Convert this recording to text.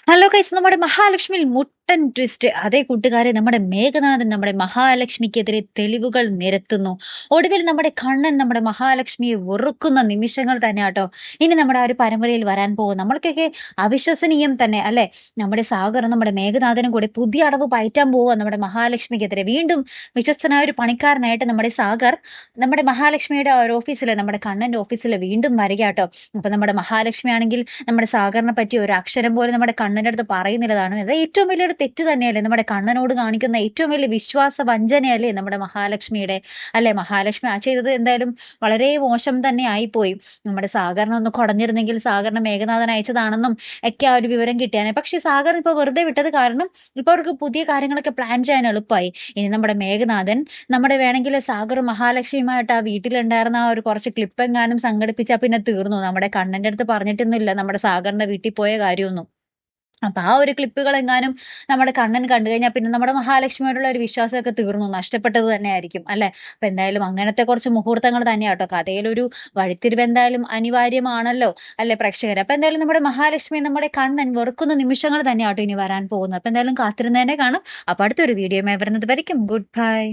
Hello guys, നമ്മുടെ മഹാലക്ഷ്മിയിൽ മുട്ടൻ twist. അതേ കൂട്ടുകാരെ, നമ്മുടെ മേഘനാഥൻ നമ്മുടെ മഹാലക്ഷ്മിക്കെതിരെ തെളിവുകൾ നിരത്തുന്നു. ഒടുവിൽ നമ്മുടെ കണ്ണൻ നമ്മുടെ മഹാലക്ഷ്മിയെ വെറുക്കുന്ന നിമിഷങ്ങൾ തന്നെ ആട്ടോ ഇനി നമ്മുടെ ആ ഒരു പരമ്പരയിൽ വരാൻ പോകും. നമ്മൾക്കൊക്കെ അവിശ്വസനീയം തന്നെ അല്ലെ. നമ്മുടെ സാഗറും നമ്മുടെ മേഘനാഥനും കൂടെ പുതിയ അടവ് പയറ്റാൻ പോവുക നമ്മുടെ മഹാലക്ഷ്മിക്കെതിരെ. വീണ്ടും വിശ്വസ്തനായ ഒരു പണിക്കാരനായിട്ട് നമ്മുടെ സാഗർ നമ്മുടെ മഹാലക്ഷ്മിയുടെ ആ ഒരു ഓഫീസിലെ നമ്മുടെ കണ്ണന്റെ ഓഫീസിൽ വീണ്ടും വരിക കേട്ടോ. അപ്പൊ നമ്മുടെ മഹാലക്ഷ്മി ആണെങ്കിൽ നമ്മുടെ സാഗറിനെ പറ്റി ഒരു അക്ഷരം പോലും നമ്മുടെ കണ്ണന്റെ അടുത്ത് പറയുന്നില്ലതാണ്. അത് ഏറ്റവും വലിയൊരു തെറ്റ് തന്നെയല്ലേ, നമ്മുടെ കണ്ണനോട് കാണിക്കുന്ന ഏറ്റവും വലിയ വിശ്വാസ വഞ്ചനയല്ലേ നമ്മുടെ മഹാലക്ഷ്മിയുടെ. അല്ലെ, മഹാലക്ഷ്മി ആ ചെയ്തത് എന്തായാലും വളരെ മോശം തന്നെ ആയിപ്പോയി. നമ്മുടെ സാഗറിനെ ഒന്ന് കുടഞ്ഞിരുന്നെങ്കിൽ സാഗറിനെ മേഘനാഥൻ അയച്ചതാണെന്നും ഒക്കെ ആ ഒരു വിവരം കിട്ടിയാനെ. പക്ഷെ സാഗർ ഇപ്പൊ വെറുതെ വിട്ടത് കാരണം ഇപ്പൊ അവർക്ക് പുതിയ കാര്യങ്ങളൊക്കെ പ്ലാൻ ചെയ്യാൻ എളുപ്പമായി. ഇനി നമ്മുടെ മേഘനാഥൻ നമ്മുടെ വേണമെങ്കിൽ സാഗറും മഹാലക്ഷ്മിയുമായിട്ട് ആ വീട്ടിലുണ്ടായിരുന്ന ആ ഒരു കുറച്ച് ക്ലിപ്പ് എങ്ങാനും സംഘടിപ്പിച്ചാൽ പിന്നെ തീർന്നു. നമ്മുടെ കണ്ണന്റെ അടുത്ത് പറഞ്ഞിട്ടൊന്നുമില്ല നമ്മുടെ സാഗറിന്റെ വീട്ടിൽ പോയ കാര്യമൊന്നും. അപ്പൊ ആ ഒരു ക്ലിപ്പുകൾ എങ്ങാനും നമ്മുടെ കണ്ണൻ കണ്ടു കഴിഞ്ഞാൽ പിന്നെ നമ്മുടെ മഹാലക്ഷ്മിയോടുള്ള ഒരു വിശ്വാസമൊക്കെ തീർന്നു, നഷ്ടപ്പെട്ടത് തന്നെ ആയിരിക്കും അല്ലെ. അപ്പൊ എന്തായാലും അങ്ങനത്തെ കുറച്ച് മുഹൂർത്തങ്ങൾ തന്നെയാട്ടോ കഥയിലൊരു വഴിത്തിരിവ് എന്തായാലും അനിവാര്യമാണല്ലോ അല്ലെ പ്രേക്ഷകർ. അപ്പൊ എന്തായാലും നമ്മുടെ മഹാലക്ഷ്മി നമ്മുടെ കണ്ണൻ വെറുക്കുന്ന നിമിഷങ്ങൾ തന്നെയാട്ടോ ഇനി വരാൻ പോകുന്നത്. അപ്പൊ എന്തായാലും കാത്തിരുന്നതന്നെ കാണാം. അപ്പൊ അടുത്തൊരു വീഡിയോ വരുന്നത് വരയ്ക്കും ഗുഡ് ബൈ.